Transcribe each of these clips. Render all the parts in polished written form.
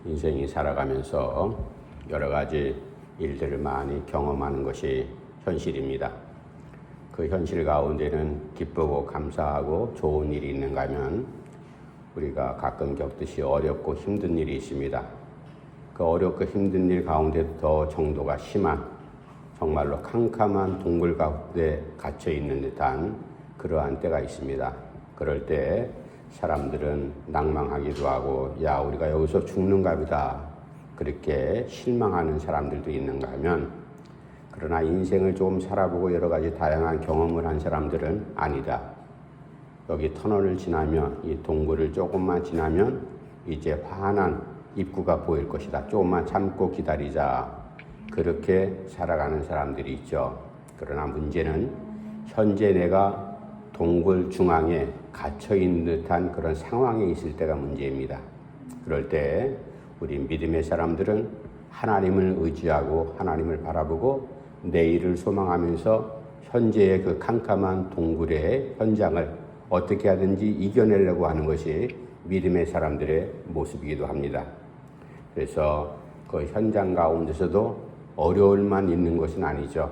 인생이 살아가면서 여러 가지 일들을 많이 경험하는 것이 현실입니다. 그 현실 가운데는 기쁘고 감사하고 좋은 일이 있는가 하면 우리가 가끔 겪듯이 어렵고 힘든 일이 있습니다. 그 어렵고 힘든 일 가운데도 더 정도가 심한 정말로 캄캄한 동굴 가운데 갇혀 있는 듯한 그러한 때가 있습니다. 그럴 때 사람들은 낭망하기도 하고 야 우리가 여기서 죽는가 보다 그렇게 실망하는 사람들도 있는가 하면 그러나 인생을 조금 살아보고 여러 가지 다양한 경험을 한 사람들은 아니다. 여기 터널을 지나면 이 동굴을 조금만 지나면 이제 환한 입구가 보일 것이다. 조금만 참고 기다리자. 그렇게 살아가는 사람들이 있죠. 그러나 문제는 현재 내가 동굴 중앙에 갇혀있는 듯한 그런 상황에 있을 때가 문제입니다. 그럴 때 우리 믿음의 사람들은 하나님을 의지하고 하나님을 바라보고 내일을 소망하면서 현재의 그 캄캄한 동굴의 현장을 어떻게 하든지 이겨내려고 하는 것이 믿음의 사람들의 모습이기도 합니다. 그래서 그 현장 가운데서도 어려움만 있는 것은 아니죠.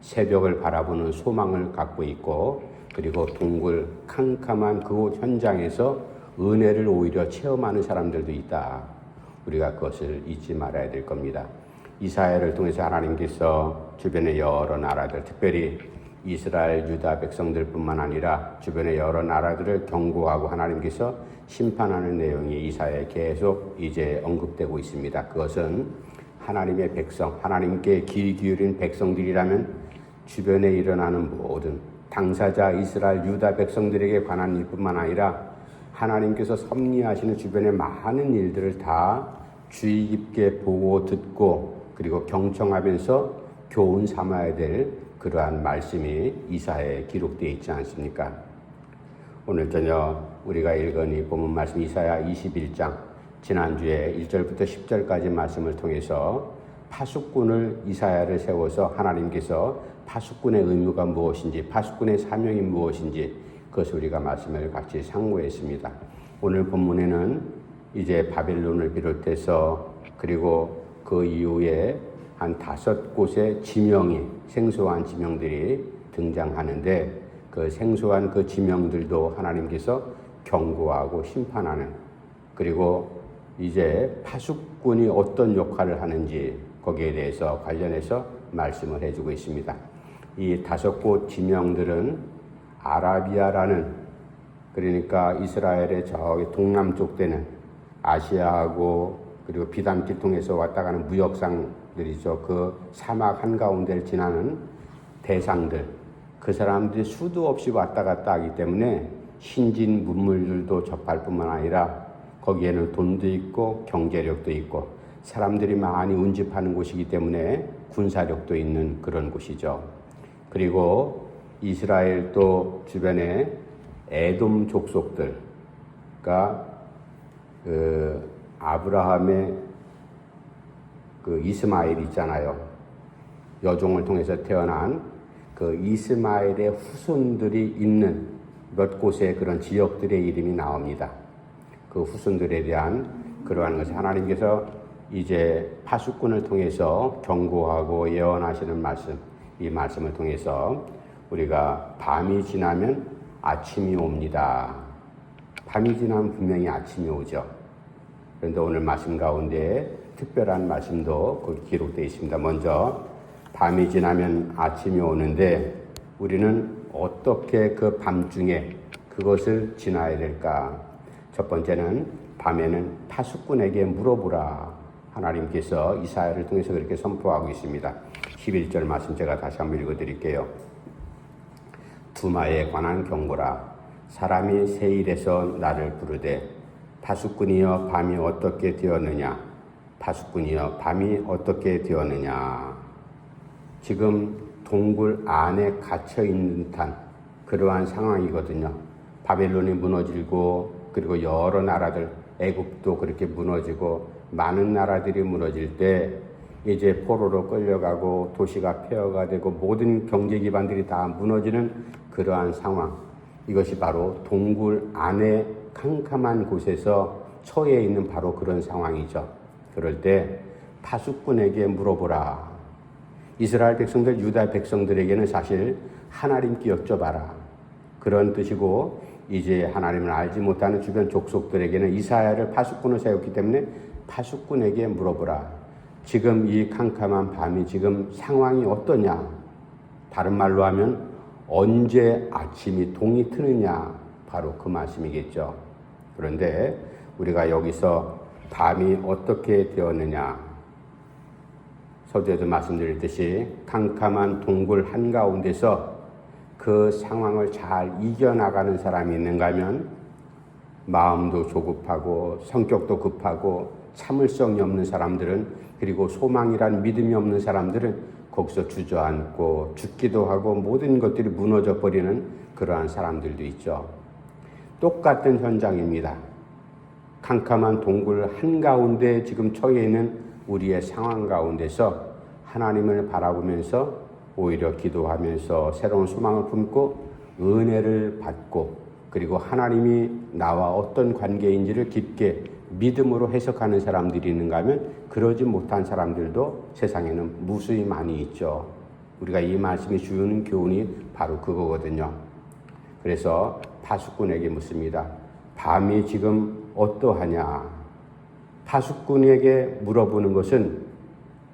새벽을 바라보는 소망을 갖고 있고 그리고 동굴 캄캄한 그 현장에서 은혜를 오히려 체험하는 사람들도 있다. 우리가 그것을 잊지 말아야 될 겁니다. 이사야를 통해서 하나님께서 주변의 여러 나라들, 특별히 이스라엘, 유다 백성들뿐만 아니라 주변의 여러 나라들을 경고하고 하나님께서 심판하는 내용이 이사야에 계속 이제 언급되고 있습니다. 그것은 하나님의 백성, 하나님께 귀 기울인 백성들이라면 주변에 일어나는 모든 당사자 이스라엘 유다 백성들에게 관한 일뿐만 아니라 하나님께서 섭리하시는 주변의 많은 일들을 다 주의 깊게 보고 듣고 그리고 경청하면서 교훈 삼아야 될 그러한 말씀이 이사야에 기록되어 있지 않습니까? 오늘 저녁 우리가 읽은 이 본문 말씀 이사야 21장 지난주에 1절부터 10절까지 말씀을 통해서 파수꾼을 이사야를 세워서 하나님께서 파수꾼의 의무가 무엇인지 파수꾼의 사명이 무엇인지 그것을 우리가 말씀을 같이 상고했습니다. 오늘 본문에는 이제 바벨론을 비롯해서 그리고 그 이후에 한 5곳의 지명이 생소한 지명들이 등장하는데 그 생소한 그 지명들도 하나님께서 경고하고 심판하는 그리고 이제 파수꾼이 어떤 역할을 하는지 거기에 대해서 관련해서 말씀을 해주고 있습니다. 이 5곳 지명들은 아라비아라는 그러니까 이스라엘의 저기 동남쪽 되는 아시아하고 그리고 비단길 통해서 왔다 가는 무역상들이죠. 그 사막 한가운데를 지나는 대상들 그 사람들이 수도 없이 왔다 갔다 하기 때문에 신진 문물들도 접할 뿐만 아니라 거기에는 돈도 있고 경제력도 있고 사람들이 많이 운집하는 곳이기 때문에 군사력도 있는 그런 곳이죠. 그리고 이스라엘 또 주변에 에돔 족속들, 그러니까 아브라함의 그 이스마엘 있잖아요. 여종을 통해서 태어난 그 이스마엘의 후손들이 있는 몇 곳의 그런 지역들의 이름이 나옵니다. 그 후손들에 대한 그러한 것을 하나님께서 이제 파수꾼을 통해서 경고하고 예언하시는 말씀, 이 말씀을 통해서 우리가 밤이 지나면 아침이 옵니다. 밤이 지나면 분명히 아침이 오죠. 그런데 오늘 말씀 가운데 특별한 말씀도 거기 기록되어 있습니다. 먼저 밤이 지나면 아침이 오는데 우리는 어떻게 그 밤중에 그것을 지나야 될까? 첫 번째는 밤에는 파수꾼에게 물어보라. 하나님께서 이사야를 통해서 그렇게 선포하고 있습니다. 11절 말씀 제가 다시 한번 읽어드릴게요. 두마에 관한 경고라. 사람이 세일에서 나를 부르되 파수꾼이여 밤이 어떻게 되었느냐. 파수꾼이여 밤이 어떻게 되었느냐. 지금 동굴 안에 갇혀있는 듯한 그러한 상황이거든요. 바벨론이 무너지고 그리고 여러 나라들 애국도 그렇게 무너지고 많은 나라들이 무너질 때 이제 포로로 끌려가고 도시가 폐허가 되고 모든 경제 기반들이 다 무너지는 그러한 상황. 이것이 바로 동굴 안에 캄캄한 곳에서 처해 있는 바로 그런 상황이죠. 그럴 때 파수꾼에게 물어보라. 이스라엘 백성들, 유다 백성들에게는 사실 하나님께 여쭤봐라. 그런 뜻이고, 이제 하나님을 알지 못하는 주변 족속들에게는 이사야를 파수꾼을 세웠기 때문에 파수꾼에게 물어보라. 지금 이 캄캄한 밤이 지금 상황이 어떠냐? 다른 말로 하면 언제 아침이 동이 트느냐? 바로 그 말씀이겠죠. 그런데 우리가 여기서 밤이 어떻게 되었느냐? 서두에도 말씀드렸듯이 캄캄한 동굴 한가운데서 그 상황을 잘 이겨나가는 사람이 있는가 하면 마음도 조급하고 성격도 급하고 참을성이 없는 사람들은, 그리고 소망이란 믿음이 없는 사람들은 거기서 주저앉고 죽기도 하고 모든 것들이 무너져 버리는 그러한 사람들도 있죠. 똑같은 현장입니다. 캄캄한 동굴 한가운데 지금 처해 있는 우리의 상황 가운데서 하나님을 바라보면서 오히려 기도하면서 새로운 소망을 품고 은혜를 받고, 그리고 하나님이 나와 어떤 관계인지를 깊게 믿음으로 해석하는 사람들이 있는가 하면 그러지 못한 사람들도 세상에는 무수히 많이 있죠. 우리가 이 말씀이 주는 교훈이 바로 그거거든요. 그래서 파수꾼에게 묻습니다. 밤이 지금 어떠하냐? 파수꾼에게 물어보는 것은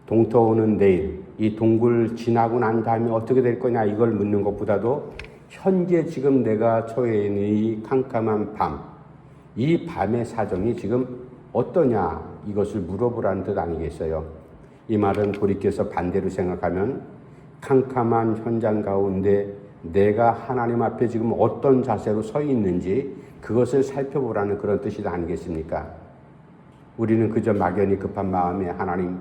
동터오는 내일, 이 동굴 지나고 난 다음에 어떻게 될 거냐 이걸 묻는 것보다도 현재 지금 내가 처해 있는 이 캄캄한 밤, 이 밤의 사정이 지금 어떠냐 이것을 물어보라는 뜻 아니겠어요? 이 말은 돌이켜서 반대로 생각하면 캄캄한 현장 가운데 내가 하나님 앞에 지금 어떤 자세로 서 있는지 그것을 살펴보라는 그런 뜻이 아니겠습니까? 우리는 그저 막연히 급한 마음에 하나님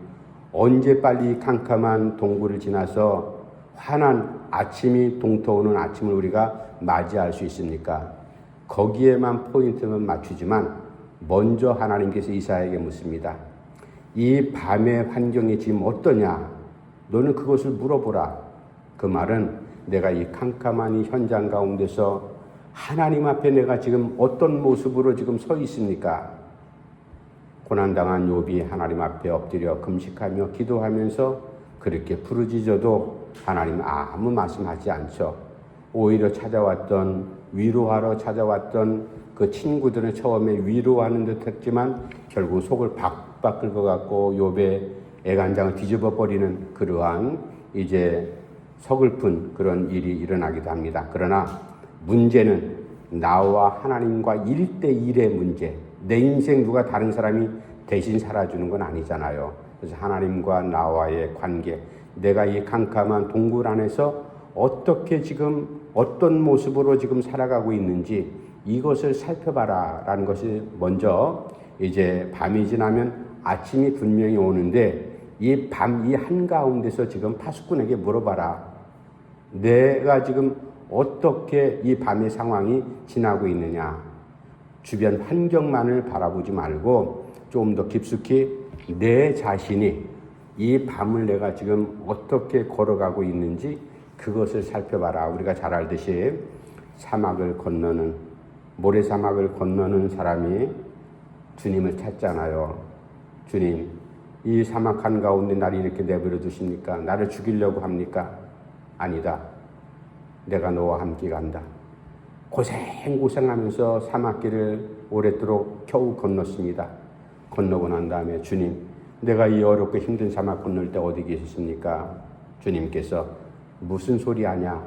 언제 빨리 캄캄한 동굴을 지나서 환한 아침이 동터오는 아침을 우리가 맞이할 수 있습니까? 거기에만 포인트만 맞추지만 먼저 하나님께서 이사야에게 묻습니다. 이 밤의 환경이 지금 어떠냐? 너는 그것을 물어보라. 그 말은 내가 이 캄캄한 이 현장 가운데서 하나님 앞에 내가 지금 어떤 모습으로 지금 서 있습니까? 고난당한 욥이 하나님 앞에 엎드려 금식하며 기도하면서 그렇게 부르짖어도 하나님 아무 말씀하지 않죠. 오히려 위로하러 찾아왔던 그 친구들은 처음에 위로하는 듯 했지만 결국 속을 박박 긁어갖고 욥의 애간장을 뒤집어 버리는 그러한 이제 서글픈 그런 일이 일어나기도 합니다. 그러나 문제는 나와 하나님과 1대1의 문제, 내 인생 누가 다른 사람이 대신 살아주는 건 아니잖아요. 그래서 하나님과 나와의 관계, 내가 이 캄캄한 동굴 안에서 어떻게 지금 어떤 모습으로 지금 살아가고 있는지 이것을 살펴봐라 라는 것이 먼저, 이제 밤이 지나면 아침이 분명히 오는데 이 밤 이 한가운데서 지금 파수꾼에게 물어봐라. 내가 지금 어떻게 이 밤의 상황이 지나고 있느냐. 주변 환경만을 바라보지 말고 좀 더 깊숙이 내 자신이 이 밤을 내가 지금 어떻게 걸어가고 있는지 그것을 살펴봐라. 우리가 잘 알듯이 모래사막을 건너는 사람이 주님을 찾잖아요. 주님, 이 사막 한가운데 나를 이렇게 내버려 두십니까? 나를 죽이려고 합니까? 아니다. 내가 너와 함께 간다. 고생하면서 사막길을 오랫도록 겨우 건넜습니다. 건너고 난 다음에 주님, 내가 이 어렵고 힘든 사막 건널 때 어디 계셨습니까? 주님께서 무슨 소리 하냐?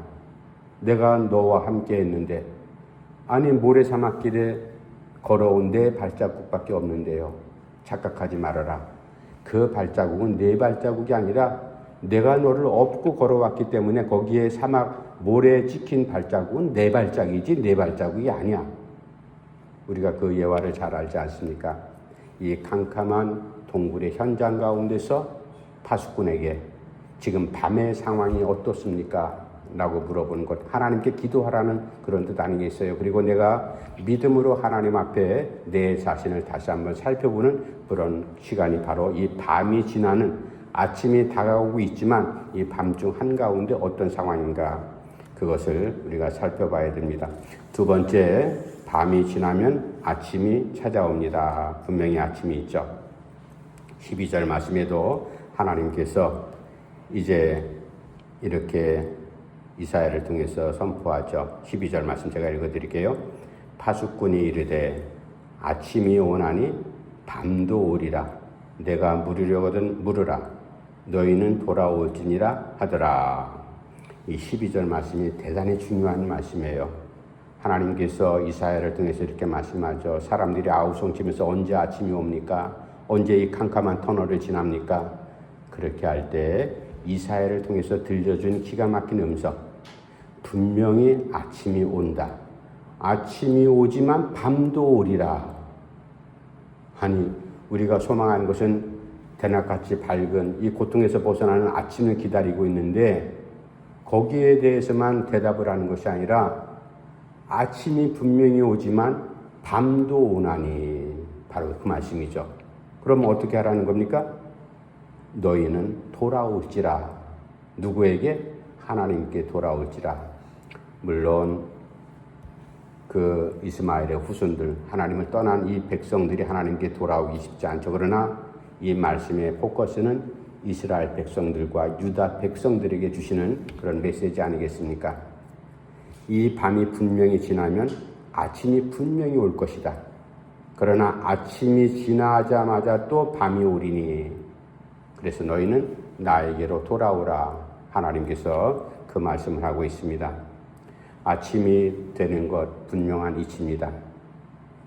내가 너와 함께 했는데, 아니 모래사막길에 걸어온 내 발자국밖에 없는데요. 착각하지 말아라. 그 발자국은 내 발자국이 아니라 내가 너를 업고 걸어왔기 때문에 거기에 사막 모래에 찍힌 발자국은 내 발자국이지 내 발자국이 아니야. 우리가 그 예화를 잘 알지 않습니까? 이 캄캄한 동굴의 현장 가운데서 파수꾼에게 지금 밤의 상황이 어떻습니까? 라고 물어보는 것, 하나님께 기도하라는 그런 뜻 아니겠어요? 그리고 내가 믿음으로 하나님 앞에 내 자신을 다시 한번 살펴보는 그런 시간이 바로 이 밤이 지나는, 아침이 다가오고 있지만 이 밤중 한가운데 어떤 상황인가, 그것을 우리가 살펴봐야 됩니다. 두 번째, 밤이 지나면 아침이 찾아옵니다. 분명히 아침이 있죠. 12절 말씀에도 하나님께서 이제 이렇게 이사야를 통해서 선포하죠. 12절 말씀 제가 읽어드릴게요. 파수꾼이 이르되 아침이 오나니 밤도 오리라. 내가 물으려거든 물으라. 너희는 돌아올지니라 하더라. 이 12절 말씀이 대단히 중요한 말씀이에요. 하나님께서 이사야를 통해서 이렇게 말씀하죠. 사람들이 아우성치면서 언제 아침이 옵니까? 언제 이 캄캄한 터널을 지납니까? 그렇게 할 때 이사야를 통해서 들려준 기가 막힌 음성. 분명히 아침이 온다. 아침이 오지만 밤도 오리라. 아니, 우리가 소망하는 것은 대낮같이 밝은 이 고통에서 벗어나는 아침을 기다리고 있는데 거기에 대해서만 대답을 하는 것이 아니라 아침이 분명히 오지만 밤도 오나니, 바로 그 말씀이죠. 그럼 어떻게 하라는 겁니까? 너희는 돌아올지라. 누구에게? 하나님께 돌아올지라. 물론 그 이스마엘의 후손들, 하나님을 떠난 이 백성들이 하나님께 돌아오기 쉽지 않죠. 그러나 이 말씀의 포커스는 이스라엘 백성들과 유다 백성들에게 주시는 그런 메시지 아니겠습니까? 이 밤이 분명히 지나면 아침이 분명히 올 것이다. 그러나 아침이 지나자마자 또 밤이 오리니, 그래서 너희는 나에게로 돌아오라. 하나님께서 그 말씀을 하고 있습니다. 아침이 되는 것 분명한 이치입니다.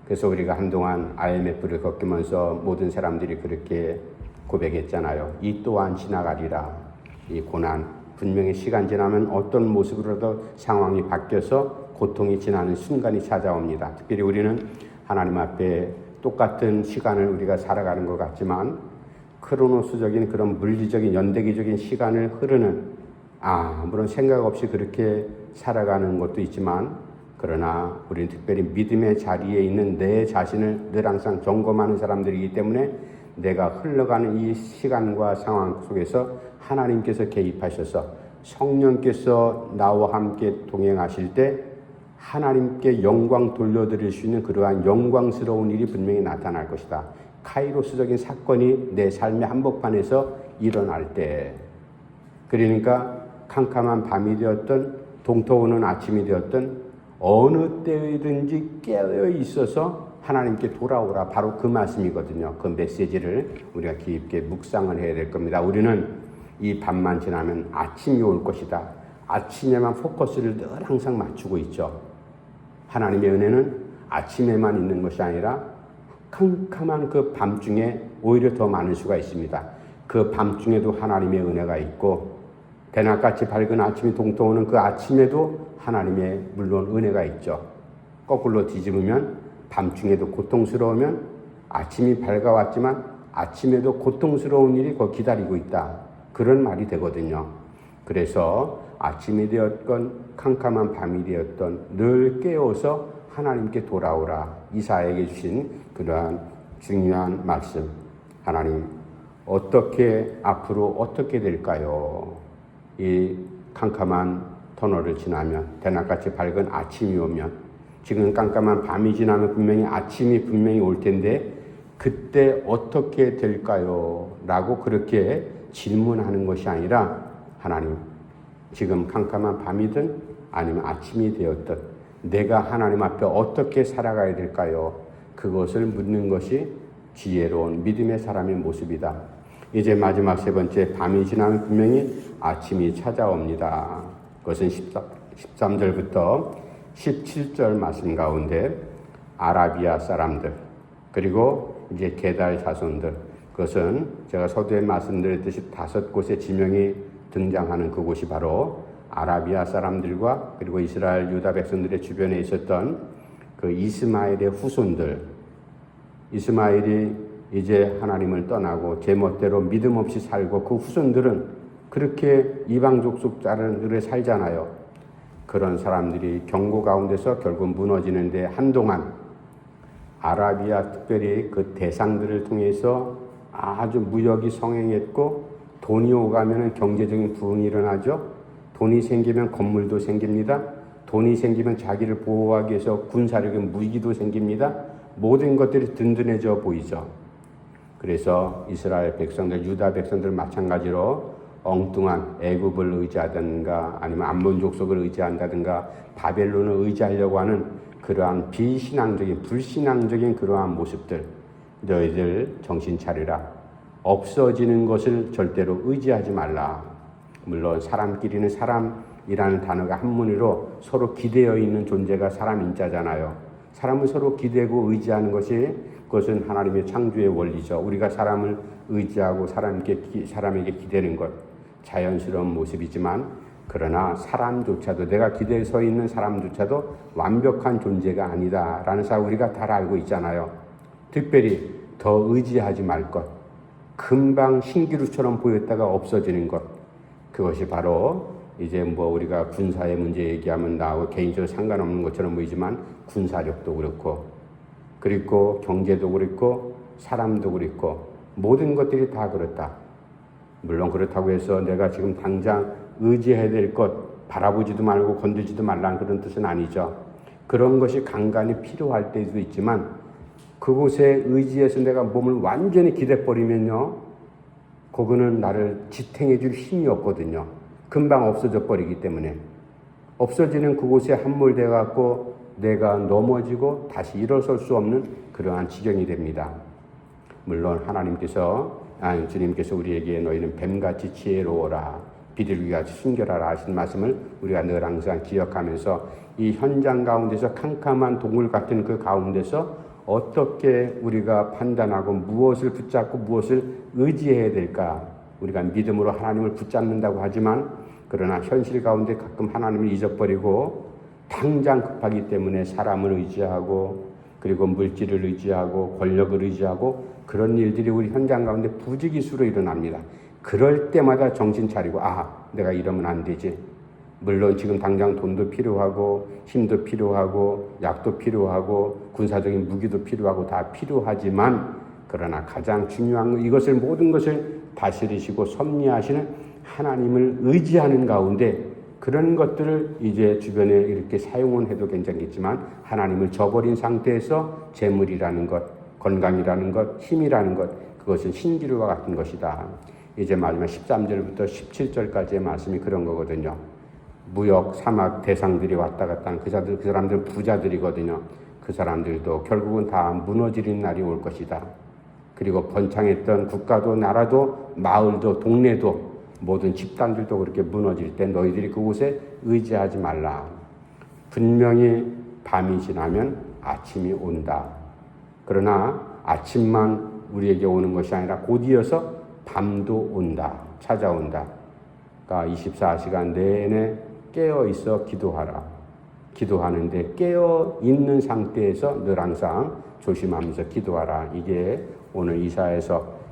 그래서 우리가 한동안 IMF를 겪으면서 모든 사람들이 그렇게 고백했잖아요. 이 또한 지나가리라. 이 고난, 분명히 시간 지나면 어떤 모습으로도 상황이 바뀌어서 고통이 지나는 순간이 찾아옵니다. 특별히 우리는 하나님 앞에 똑같은 시간을 우리가 살아가는 것 같지만 크로노스적인 그런 물리적인 연대기적인 시간을 흐르는, 물론 생각 없이 그렇게 살아가는 것도 있지만, 그러나 우리는 특별히 믿음의 자리에 있는 내 자신을 늘 항상 점검하는 사람들이기 때문에 내가 흘러가는 이 시간과 상황 속에서 하나님께서 개입하셔서 성령께서 나와 함께 동행하실 때 하나님께 영광 돌려드릴 수 있는 그러한 영광스러운 일이 분명히 나타날 것이다. 카이로스적인 사건이 내 삶의 한복판에서 일어날 때, 그러니까 캄캄한 밤이 되었든 동터오는 아침이 되었든 어느 때든지 깨어 있어서 하나님께 돌아오라. 바로 그 말씀이거든요. 그 메시지를 우리가 깊게 묵상을 해야 될 겁니다. 우리는 이 밤만 지나면 아침이 올 것이다. 아침에만 포커스를 늘 항상 맞추고 있죠. 하나님의 은혜는 아침에만 있는 것이 아니라 캄캄한 그 밤중에 오히려 더 많을 수가 있습니다. 그 밤중에도 하나님의 은혜가 있고 대낮같이 밝은 아침이 동토오는 그 아침에도 하나님의 물론 은혜가 있죠. 거꾸로 뒤집으면 밤중에도 고통스러우면 아침이 밝아왔지만 아침에도 고통스러운 일이 거 기다리고 있다. 그런 말이 되거든요. 그래서 아침이 되었건 캄캄한 밤이 되었던 늘 깨어서 하나님께 돌아오라. 이사야에게 주신 그러한 중요한 말씀. 하나님, 어떻게 앞으로 어떻게 될까요? 이 캄캄한 터널을 지나면, 대낮같이 밝은 아침이 오면, 지금 깜깜한 밤이 지나면 분명히 아침이 분명히 올 텐데 그때 어떻게 될까요? 라고 그렇게 질문하는 것이 아니라, 하나님, 지금 캄캄한 밤이든 아니면 아침이 되었든 내가 하나님 앞에 어떻게 살아가야 될까요? 그것을 묻는 것이 지혜로운 믿음의 사람의 모습이다. 이제 마지막 세 번째, 밤이 지나면 분명히 아침이 찾아옵니다. 그것은 13절부터 17절 말씀 가운데 아라비아 사람들, 그리고 이제 게달 자손들, 그것은 제가 서두에 말씀드렸듯이 5곳의 지명이 등장하는 그곳이 바로 아라비아 사람들과 그리고 이스라엘 유다 백성들의 주변에 있었던 그 이스마엘의 후손들. 이스마엘이 이제 하나님을 떠나고 제멋대로 믿음 없이 살고 그 후손들은 그렇게 이방 족속자들을 살잖아요. 그런 사람들이 경고 가운데서 결국 무너지는데 한동안 아라비아, 특별히 그 대상들을 통해서 아주 무역이 성행했고, 돈이 오가면 경제적인 부흥이 일어나죠. 돈이 생기면 건물도 생깁니다. 돈이 생기면 자기를 보호하기 위해서 군사력의 무기도 생깁니다. 모든 것들이 든든해져 보이죠. 그래서 이스라엘 백성들, 유다 백성들 마찬가지로 엉뚱한 애굽을 의지하든가 아니면 암몬 족속을 의지한다든가 바벨론을 의지하려고 하는 그러한 비신앙적인 불신앙적인 그러한 모습들, 너희들 정신 차리라. 없어지는 것을 절대로 의지하지 말라. 물론 사람끼리는 사람이라는 단어가 한문으로 서로 기대어 있는 존재가 사람 인자잖아요. 사람은 서로 기대고 의지하는 것이 그것은 하나님의 창조의 원리죠. 우리가 사람을 의지하고 사람에게 기대는 것 자연스러운 모습이지만 그러나 사람조차도 내가 기대에 서 있는 사람조차도 완벽한 존재가 아니다라는 사실 우리가 다 알고 있잖아요. 특별히 더 의지하지 말 것. 금방 신기루처럼 보였다가 없어지는 것. 그것이 바로 이제 우리가 군사의 문제 얘기하면 나하고 개인적으로 상관없는 것처럼 보이지만 군사력도 그렇고 그리고 경제도 그렇고 사람도 그렇고 모든 것들이 다 그렇다. 물론 그렇다고 해서 내가 지금 당장 의지해야 될 것 바라보지도 말고 건들지도 말라는 그런 뜻은 아니죠. 그런 것이 간간히 필요할 때도 있지만 그곳에 의지해서 내가 몸을 완전히 기대버리면요. 그거는 나를 지탱해 줄 힘이 없거든요. 금방 없어져 버리기 때문에. 없어지는 그곳에 함몰돼 갖고 내가 넘어지고 다시 일어설 수 없는 그러한 지경이 됩니다. 물론 주님께서 우리에게 너희는 뱀같이 지혜로워라. 비둘기같이 순결하라 하신 말씀을 우리가 늘 항상 기억하면서 이 현장 가운데서 캄캄한 동굴 같은 그 가운데서 어떻게 우리가 판단하고 무엇을 붙잡고 무엇을 의지해야 될까? 우리가 믿음으로 하나님을 붙잡는다고 하지만 그러나 현실 가운데 가끔 하나님을 잊어버리고 당장 급하기 때문에 사람을 의지하고 그리고 물질을 의지하고 권력을 의지하고 그런 일들이 우리 현장 가운데 부지기수로 일어납니다. 그럴 때마다 정신 차리고 내가 이러면 안 되지. 물론 지금 당장 돈도 필요하고 힘도 필요하고 약도 필요하고 군사적인 무기도 필요하고 다 필요하지만 그러나 가장 중요한 건 이것을 모든 것을 다스리시고 섭리하시는 하나님을 의지하는 가운데 그런 것들을 이제 주변에 이렇게 사용은 해도 괜찮겠지만 하나님을 저버린 상태에서 재물이라는 것, 건강이라는 것, 힘이라는 것 그것은 신기루와 같은 것이다. 이제 마지막 13절부터 17절까지의 말씀이 그런 거거든요. 무역, 사막 대상들이 왔다 갔다 하는 그 사람들은 부자들이거든요. 그 사람들도 결국은 다 무너지는 날이 올 것이다. 그리고 번창했던 국가도 나라도 마을도 동네도 모든 집단들도 그렇게 무너질 때 너희들이 그곳에 의지하지 말라. 분명히 밤이 지나면 아침이 온다. 그러나 아침만 우리에게 오는 것이 아니라 곧이어서 밤도 온다. 찾아온다. 그러니까 24시간 내내 깨어 있어 기도하라. 기도하는데 깨어 있는 상태에서 늘 항상 조심하면서 기도하라. 이게 오늘 이사야서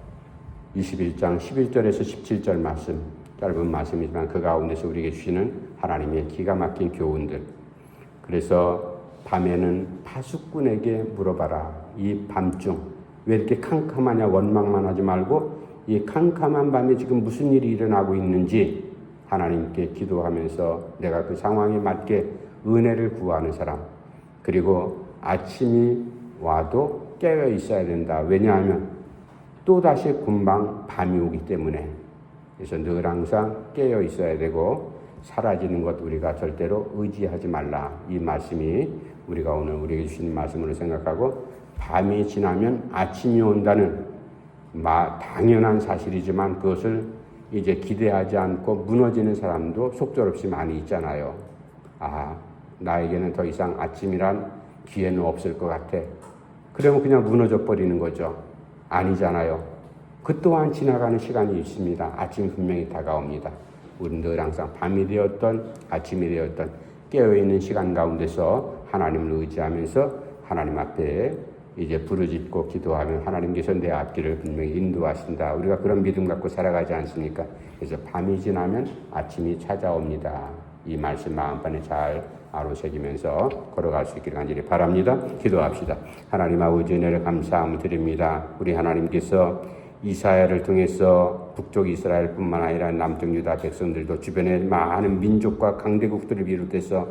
21장 11절에서 17절 말씀, 짧은 말씀이지만 그 가운데서 우리에게 주시는 하나님의 기가 막힌 교훈들. 그래서 밤에는 파수꾼에게 물어봐라. 이 밤중 왜 이렇게 캄캄하냐 원망만 하지 말고 이 캄캄한 밤에 지금 무슨 일이 일어나고 있는지 하나님께 기도하면서 내가 그 상황에 맞게 은혜를 구하는 사람. 그리고 아침이 와도 깨어 있어야 된다. 왜냐하면 또다시 금방 밤이 오기 때문에. 그래서 늘 항상 깨어 있어야 되고 사라지는 것 우리가 절대로 의지하지 말라. 이 말씀이 우리가 오늘 우리에게 주신 말씀으로 생각하고 밤이 지나면 아침이 온다는 당연한 사실이지만 그것을 이제 기대하지 않고 무너지는 사람도 속절없이 많이 있잖아요. 나에게는 더 이상 아침이란 기회는 없을 것 같아. 그러면 그냥 무너져 버리는 거죠. 아니잖아요. 그 또한 지나가는 시간이 있습니다. 아침이 분명히 다가옵니다. 우리는 늘 항상 밤이 되었던 아침이 되었던 깨어있는 시간 가운데서 하나님을 의지하면서 하나님 앞에 이제 부르짖고 기도하면 하나님께서 내 앞길을 분명히 인도하신다. 우리가 그런 믿음 갖고 살아가지 않습니까? 그래서 밤이 지나면 아침이 찾아옵니다. 이 말씀 마음판에 잘 아로새기면서 걸어갈 수 있기를 간절히 바랍니다. 기도합시다. 하나님 아버지 은혜를 감사함을 드립니다. 우리 하나님께서 이사야를 통해서 북쪽 이스라엘뿐만 아니라 남쪽 유다 백성들도 주변의 많은 민족과 강대국들을 비롯해서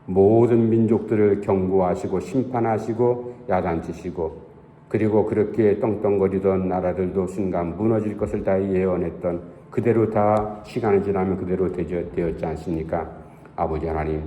모든 민족들을 경고하시고 심판하시고 야단치시고 그리고 그렇게 떵떵거리던 나라들도 순간 무너질 것을 다 예언했던 그대로 다 시간이 지나면 그대로 되었지 않습니까? 아버지 하나님,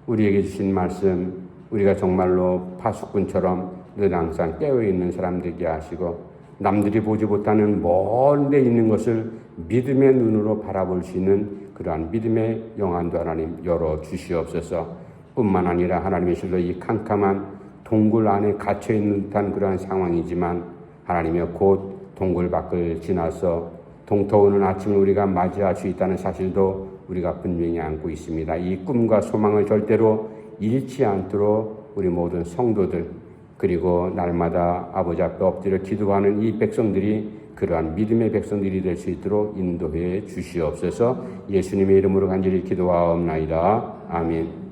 우리에게 주신 말씀, 우리가 정말로 파수꾼처럼 늘 항상 깨어있는 사람 되게 하시고 남들이 보지 못하는 먼 데 있는 것을 믿음의 눈으로 바라볼 수 있는 그러한 믿음의 영안도 하나님 열어 주시옵소서. 뿐만 아니라 하나님의 실로 이 캄캄한 동굴 안에 갇혀있는 듯한 그러한 상황이지만 하나님의 곧 동굴 밖을 지나서 동터오는 아침을 우리가 맞이할 수 있다는 사실도 우리가 분명히 안고 있습니다. 이 꿈과 소망을 절대로 잃지 않도록 우리 모든 성도들 그리고 날마다 아버지 앞에 엎드려 기도하는 이 백성들이 그러한 믿음의 백성들이 될 수 있도록 인도해 주시옵소서. 예수님의 이름으로 간절히 기도하옵나이다. 아멘.